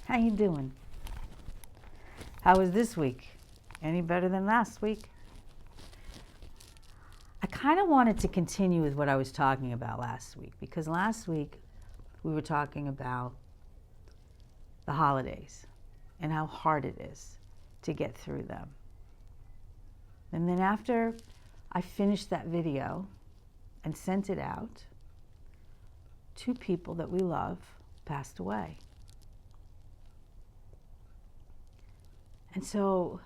How you doing? How was this week? Any better than last week? I kind of wanted to continue with what I was talking about last week, because last week we were talking about the holidays and how hard it is to get through them. And then after I finished that video and sent it out, 2 people that we love passed away. And so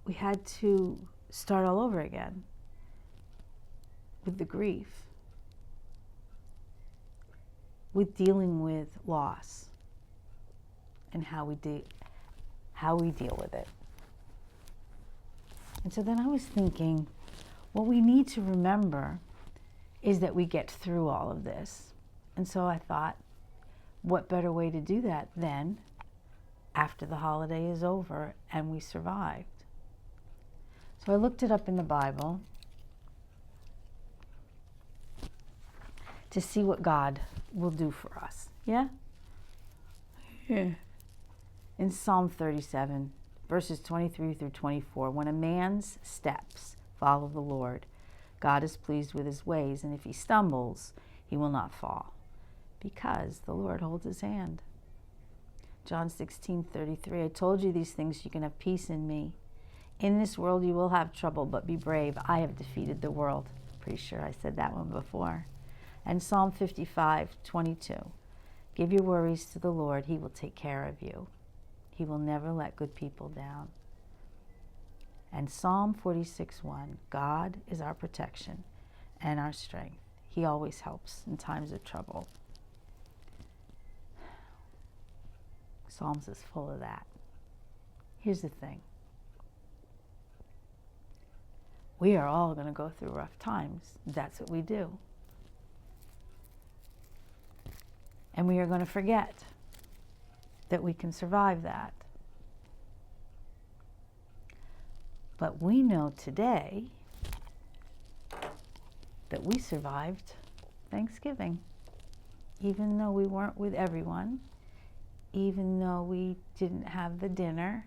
we had to start all over again with the grief, with dealing with loss and how we deal with it. And so then I was thinking, what we need to remember is that we get through all of this. And so I thought, what better way to do that than after the holiday is over and we survived. So I looked it up in the Bible to see what God will do for us. Yeah? Yeah. In Psalm 37, verses 23 through 24, when a man's steps follow the Lord, God is pleased with his ways, and if he stumbles, he will not fall, because the Lord holds his hand. John 16:33, I told you these things, you can have peace in me. In this world you will have trouble, but be brave. I have defeated the world. Pretty sure I said that one before. And Psalm 55:22, give your worries to the Lord. He will take care of you. He will never let good people down. And Psalm 46:1, God is our protection and our strength. He always helps in times of trouble. Psalms is full of that. Here's the thing. We are all going to go through rough times. That's what we do. And we are going to forget that we can survive that. But we know today that we survived Thanksgiving, even though we weren't with everyone, even though we didn't have the dinner,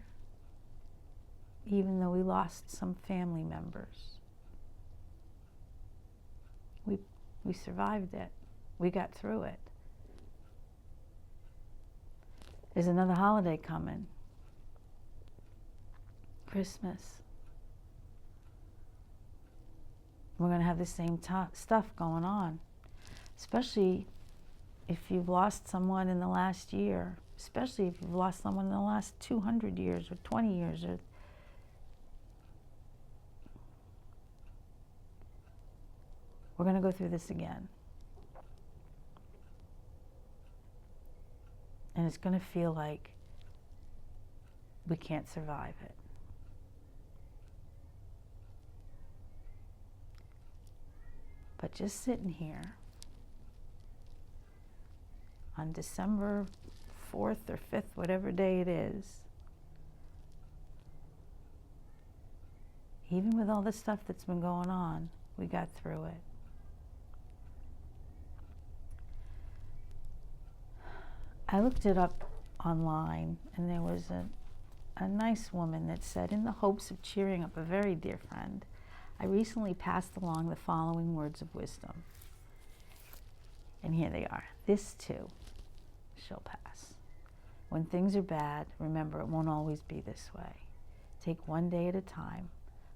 even though we lost some family members. We survived it. We got through it. There's another holiday coming. Christmas. We're going to have the same stuff going on, especially if you've lost someone in the last year, especially if you've lost someone in the last 200 years or 20 years. We're going to go through this again. And it's going to feel like we can't survive it. But just sitting here on December 4th or 5th, whatever day it is, even with all the stuff that's been going on, we got through it. I looked it up online, and there was a nice woman that said, in the hopes of cheering up a very dear friend, I recently passed along the following words of wisdom. And here they are. This too shall pass. When things are bad, remember it won't always be this way. Take one day at a time.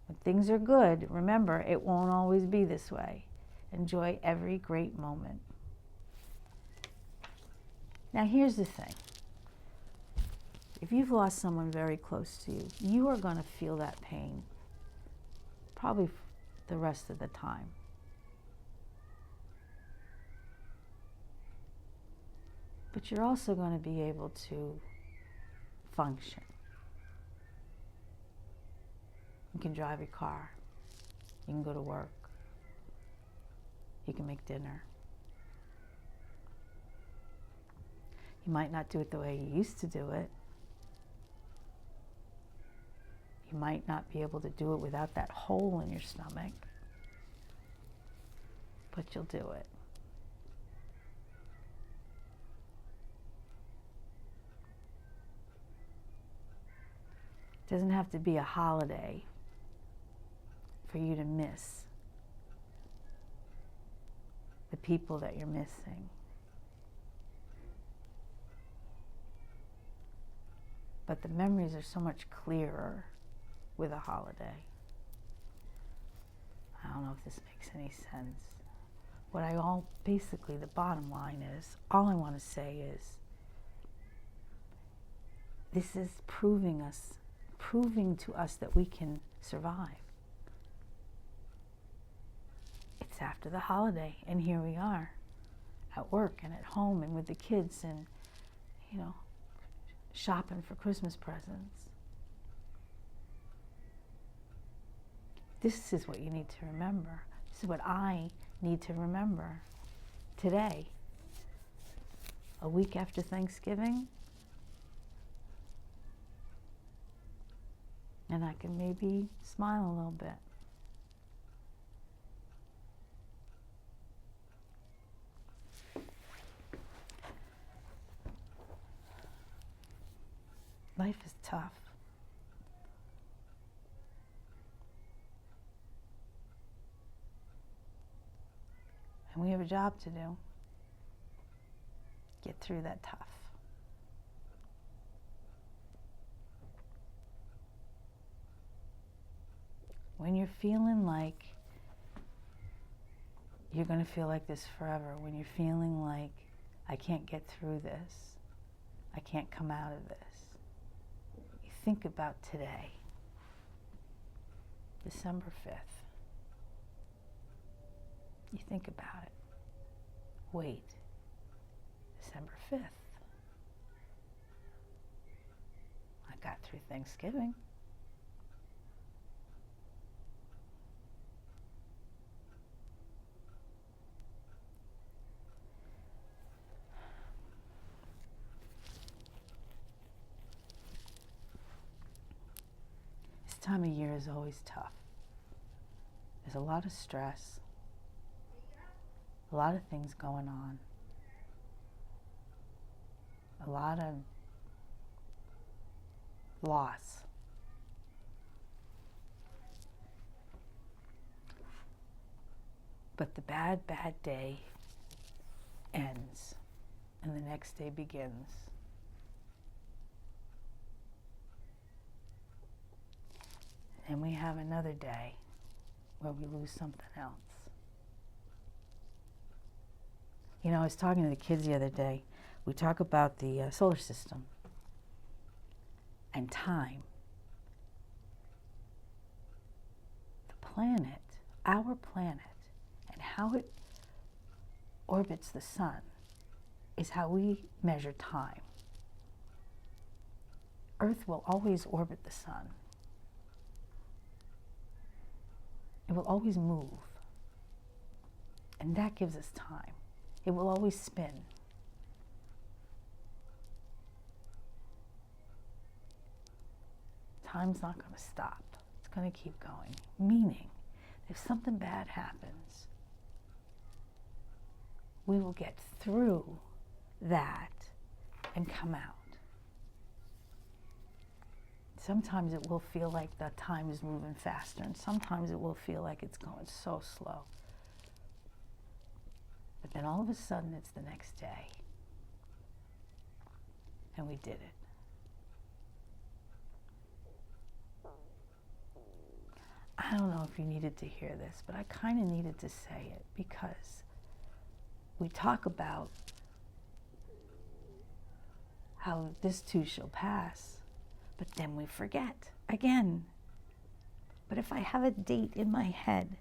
When things are good, remember it won't always be this way. Enjoy every great moment. Now here's the thing. If you've lost someone very close to you, you are going to feel that pain probably the rest of the time. But you're also going to be able to function. You can drive your car. You can go to work. You can make dinner. You might not do it the way you used to do it. You might not be able to do it without that hole in your stomach, but you'll do it. It doesn't have to be a holiday for you to miss the people that you're missing. But the memories are so much clearer with a holiday. I don't know if this makes any sense. Basically the bottom line is, all I want to say is, this is proving to us that we can survive. It's after the holiday, and here we are, at work and at home and with the kids and, shopping for Christmas presents. This is what you need to remember. This is what I need to remember today. A week after Thanksgiving, and I can maybe smile a little bit. Life is tough. And we have a job to do. Get through that tough. When you're feeling like you're going to feel like this forever, when you're feeling like I can't get through this, I can't come out of this, you think about today, December 5th. You think about it. Wait, December 5th. I got through Thanksgiving. This time of year is always tough. There's a lot of stress. A lot of things going on. A lot of loss. But the bad day ends, and the next day begins. And we have another day where we lose something else. I was talking to the kids the other day. We talk about the solar system and time. The planet, our planet, and how it orbits the sun is how we measure time. Earth will always orbit the sun. It will always move. And that gives us time. It will always spin. Time's not going to stop. It's going to keep going. Meaning, if something bad happens, we will get through that and come out. Sometimes it will feel like the time is moving faster, and sometimes it will feel like it's going so slow. But then all of a sudden, it's the next day. And we did it. I don't know if you needed to hear this, but I kind of needed to say it because we talk about how this too shall pass, but then we forget again. But if I have a date in my head,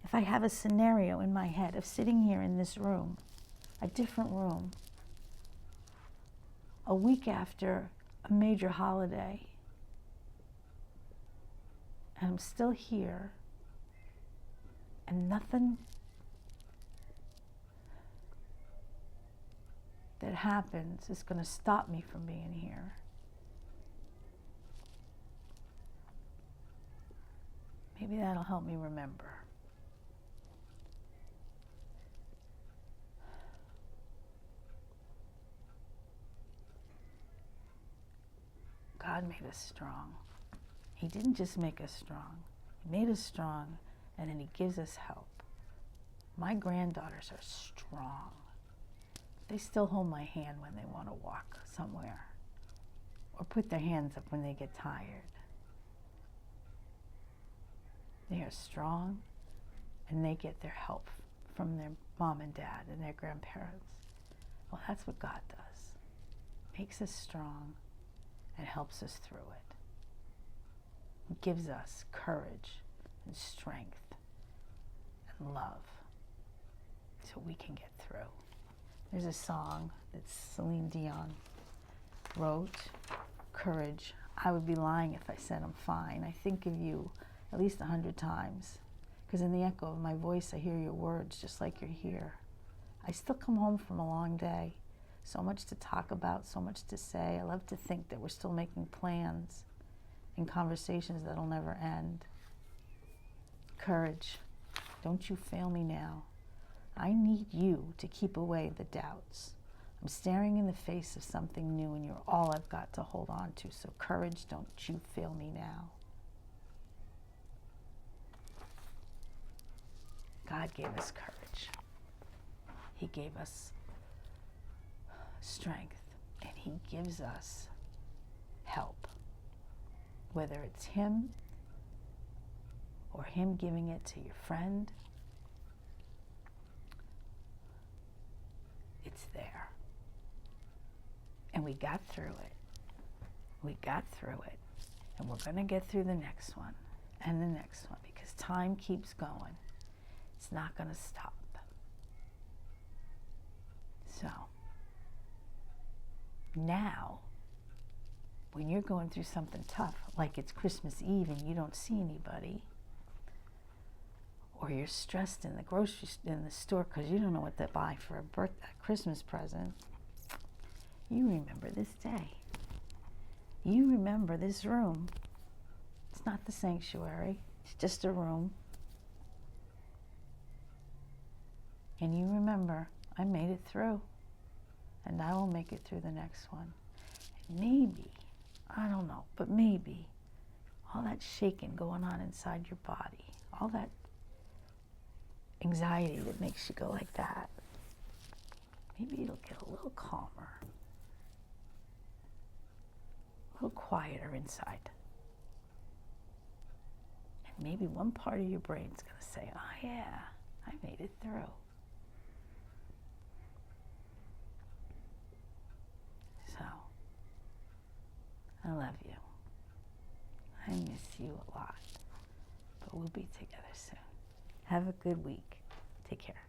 if I have a scenario in my head of sitting here in this room, a different room, a week after a major holiday, and I'm still here, and nothing that happens is going to stop me from being here. Maybe that'll help me remember. God made us strong. He didn't just make us strong. He made us strong, and then he gives us help. My granddaughters are strong. They still hold my hand when they want to walk somewhere, or put their hands up when they get tired. They are strong, and they get their help from their mom and dad and their grandparents. Well, that's what God does. Makes us strong and helps us through it. He gives us courage and strength and love so we can get through. There's a song that Celine Dion wrote, Courage. I would be lying if I said I'm fine. I think of you at least 100 times, because in the echo of my voice I hear your words just like you're here. I still come home from a long day. So much to talk about, so much to say. I love to think that we're still making plans and conversations that'll never end. Courage. Don't you fail me now. I need you to keep away the doubts. I'm staring in the face of something new, and you're all I've got to hold on to. So courage, don't you fail me now. God gave us courage. He gave us strength, and he gives us help. Whether it's him or him giving it to your friend, it's there. And we got through it. We got through it. And we're going to get through the next one and the next one, because time keeps going. It's not going to stop. So, now, when you're going through something tough, like it's Christmas Eve and you don't see anybody, or you're stressed in the store because you don't know what to buy for a Christmas present, you remember this day. You remember this room. It's not the sanctuary. It's just a room. And you remember, I made it through, and I will make it through the next one. And maybe, I don't know, but maybe all that shaking going on inside your body, all that anxiety that makes you go like that, maybe it'll get a little calmer, a little quieter inside. And maybe one part of your brain's going to say, oh yeah, I made it through. So, I love you. I miss you a lot, but we'll be together soon. Have a good week. Take care.